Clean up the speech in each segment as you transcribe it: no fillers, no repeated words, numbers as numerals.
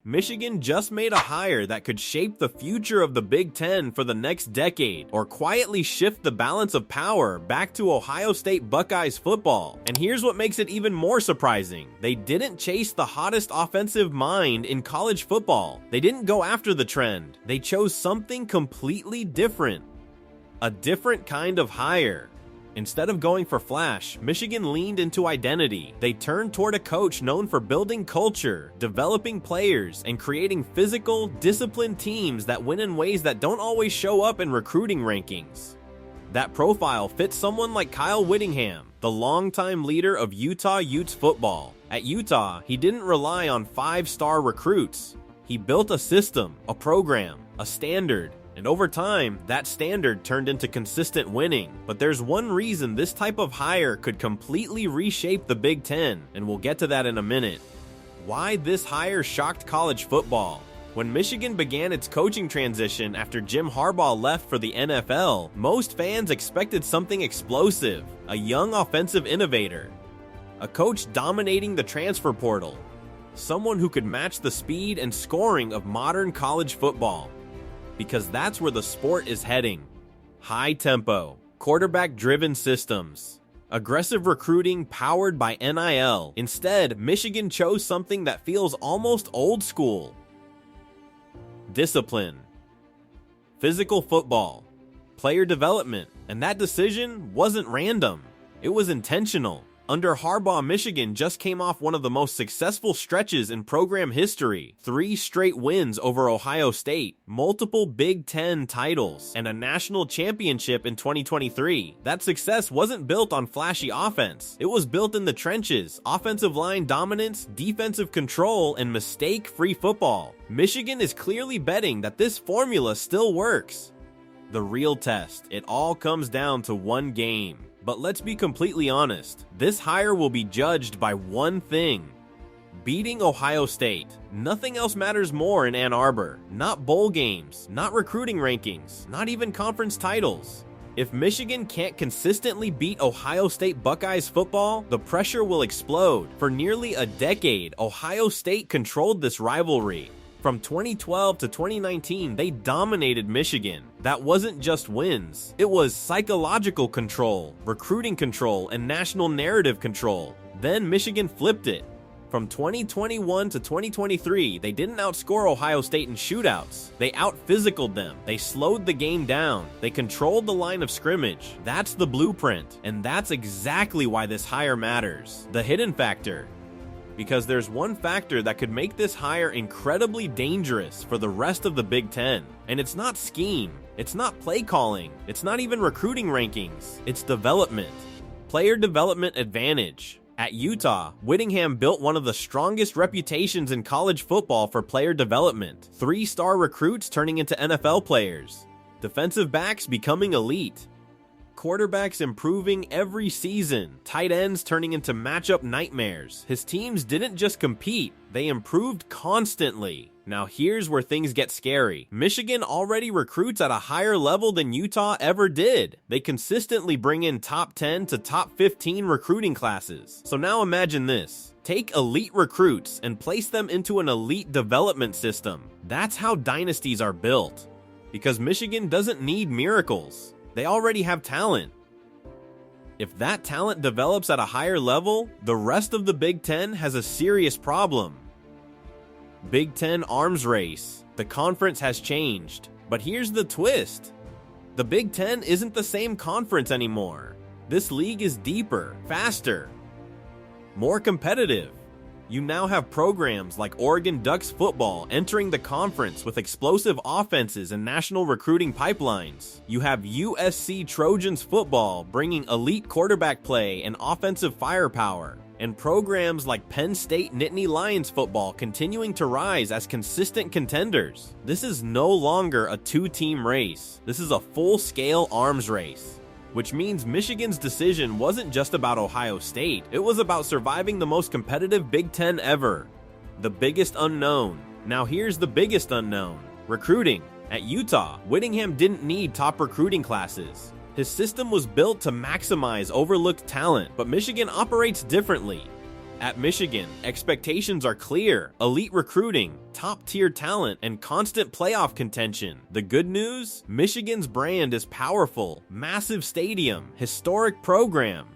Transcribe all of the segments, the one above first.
Michigan just made a hire that could shape the future of the Big Ten for the next decade, or quietly shift the balance of power back to Ohio State Buckeyes football. And here's what makes it even more surprising. They didn't chase the hottest offensive mind in college football. They didn't go after the trend. They chose something completely different. A different kind of hire. Instead of going for flash, Michigan leaned into identity. They turned toward a coach known for building culture, developing players, and creating physical, disciplined teams that win in ways that don't always show up in recruiting rankings. That profile fits someone like Kyle Whittingham, the longtime leader of Utah Utes football. At Utah, he didn't rely on 5-star recruits. He built a system, a program, a standard, and over time, that standard turned into consistent winning. But there's one reason this type of hire could completely reshape the Big Ten, and we'll get to that in a minute. Why this hire shocked college football. When Michigan began its coaching transition after Jim Harbaugh left for the NFL, most fans expected something explosive, a young offensive innovator, a coach dominating the transfer portal, someone who could match the speed and scoring of modern college football. Because that's where the sport is heading. High tempo, quarterback-driven systems, aggressive recruiting powered by NIL. Instead, Michigan chose something that feels almost old school. Discipline, physical football, player development, and that decision wasn't random. It was intentional. Under Harbaugh, Michigan just came off one of the most successful stretches in program history. 3 straight wins over Ohio State, multiple Big Ten titles, and a national championship in 2023. That success wasn't built on flashy offense. It was built in the trenches, offensive line dominance, defensive control, and mistake-free football. Michigan is clearly betting that this formula still works. The real test. It all comes down to one game. But let's be completely honest, this hire will be judged by one thing: beating Ohio State. Nothing else matters more in Ann Arbor. Not bowl games, not recruiting rankings, not even conference titles. If Michigan can't consistently beat Ohio State Buckeyes football, the pressure will explode. For nearly a decade, Ohio State controlled this rivalry. From 2012 to 2019, they dominated Michigan. That wasn't just wins. It was psychological control, recruiting control, and national narrative control. Then Michigan flipped it. From 2021 to 2023, they didn't outscore Ohio State in shootouts. They out-physicaled them. They slowed the game down. They controlled the line of scrimmage. That's the blueprint. And that's exactly why this hire matters. The hidden factor. Because there's one factor that could make this hire incredibly dangerous for the rest of the Big Ten. And it's not scheme, it's not play calling, it's not even recruiting rankings, it's development. Player development advantage. At Utah, Whittingham built one of the strongest reputations in college football for player development. 3-star recruits turning into NFL players. Defensive backs becoming elite. Quarterbacks improving every season, tight ends turning into matchup nightmares. His teams didn't just compete, they improved constantly. Now here's where things get scary. Michigan already recruits at a higher level than Utah ever did. They consistently bring in top 10 to top 15 recruiting classes. So now imagine this. Take elite recruits and place them into an elite development system. That's how dynasties are built. Because Michigan doesn't need miracles. They already have talent. If that talent develops at a higher level, the rest of the Big Ten has a serious problem. Big Ten arms race. The conference has changed. But here's the twist. The Big Ten isn't the same conference anymore. This league is deeper, faster, more competitive. You now have programs like Oregon Ducks football entering the conference with explosive offenses and national recruiting pipelines. You have USC Trojans football bringing elite quarterback play and offensive firepower. And programs like Penn State Nittany Lions football continuing to rise as consistent contenders. This is no longer a 2-team race. This is a full-scale arms race. Which means Michigan's decision wasn't just about Ohio State. It was about surviving the most competitive Big Ten ever. The biggest unknown. Now here's the biggest unknown. Recruiting. At Utah, Whittingham didn't need top recruiting classes. His system was built to maximize overlooked talent, but Michigan operates differently. At Michigan, expectations are clear: elite recruiting, top-tier talent, and constant playoff contention. The good news? Michigan's brand is powerful: massive stadium, historic program,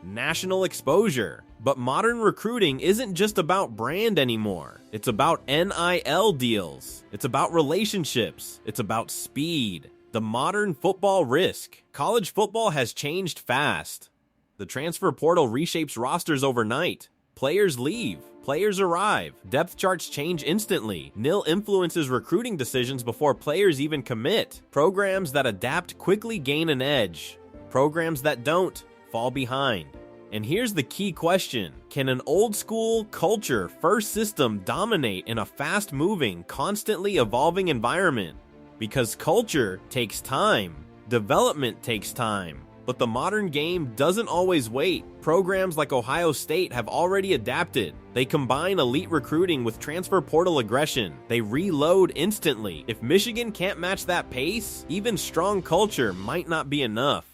national exposure. But modern recruiting isn't just about brand anymore. It's about NIL deals. It's about relationships. It's about speed. The modern football risk. College football has changed fast. The transfer portal reshapes rosters overnight. Players leave, players arrive, depth charts change instantly. NIL influences recruiting decisions before players even commit. Programs that adapt quickly gain an edge. Programs that don't fall behind. And here's the key question: can an old school, culture first system dominate in a fast-moving, constantly evolving environment? Because culture takes time, development takes time. But the modern game doesn't always wait. Programs like Ohio State have already adapted. They combine elite recruiting with transfer portal aggression. They reload instantly. If Michigan can't match that pace, even strong culture might not be enough.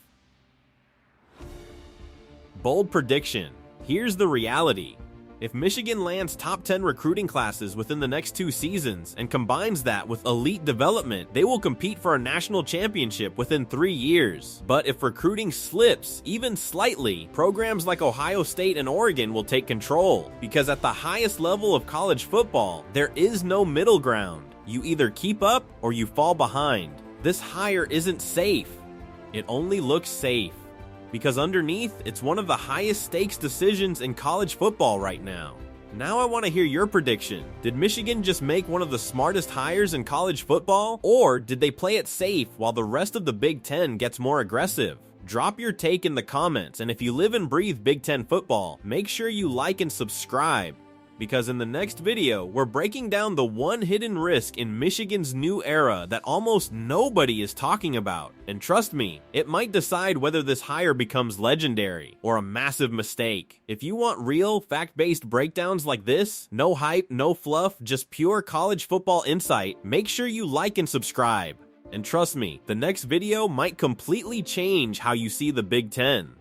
Bold prediction. Here's the reality. If Michigan lands top 10 recruiting classes within the next 2 seasons and combines that with elite development, they will compete for a national championship within 3 years. But if recruiting slips, even slightly, programs like Ohio State and Oregon will take control. Because at the highest level of college football, there is no middle ground. You either keep up or you fall behind. This hire isn't safe. It only looks safe. Because underneath, it's one of the highest stakes decisions in college football right now. Now I want to hear your prediction. Did Michigan just make one of the smartest hires in college football? Or did they play it safe while the rest of the Big Ten gets more aggressive? Drop your take in the comments, and if you live and breathe Big Ten football, make sure you like and subscribe. Because in the next video, we're breaking down the one hidden risk in Michigan's new era that almost nobody is talking about. And trust me, it might decide whether this hire becomes legendary or a massive mistake. If you want real, fact-based breakdowns like this, no hype, no fluff, just pure college football insight, make sure you like and subscribe. And trust me, the next video might completely change how you see the Big Ten.